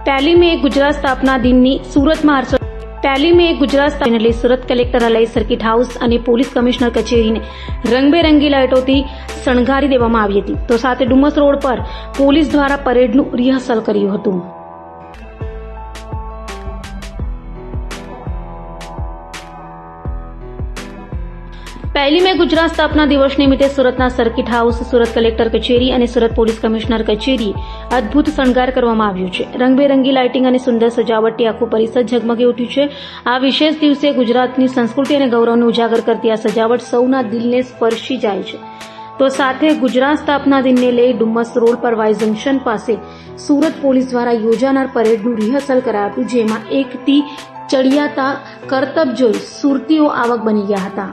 પહેલી મે ગુજરાત સ્થાપના દિનની સુરતમાં પહેલી મે ગુજરાત સ્થાપના લઈ સુરત કલેક્ટરાલય, સર્કિટ હાઉસ અને પોલીસ કમિશનર કચેરીને રંગબેરંગી લાઇટોથી શણગારી દેવામાં આવી હતી, તો સાથે ડુમસ રોડ પર પોલીસ દ્વારા પરેડનું રિહર્સલ કર્યું હતું. પહેલી મે ગુજરાત સ્થાપના દિવસ નિમિત્તે સુરતના સર્કિટ હાઉસ, સુરત કલેક્ટર કચેરી અને સુરત પોલીસ કમિશનર કચેરી અદભુત શણગાર કરવામાં આવ્યું છે. રંગબેરંગી લાઇટિંગ અને સુંદર સજાવટથી આખું પરિસર ઝગમગી ઉઠ્યું છે. આ વિશેષ દિવસે ગુજરાતની સંસ્કૃતિ અને ગૌરવને ઉજાગર કરતી આ સજાવટ સૌના દિલને સ્પર્શી જાય છે. તો સાથે ગુજરાત સ્થાપના દિનને લઈ ડુમસ રોડ પર વાય જંકશન પાસે સુરત પોલીસ દ્વારા યોજાનાર પરેડનું રિહર્સલ કરાયું હતું, જેમાં એકથી ચડિયાતા કરતબ જોઈ સુરતીઓ આવક બની ગયા હતા.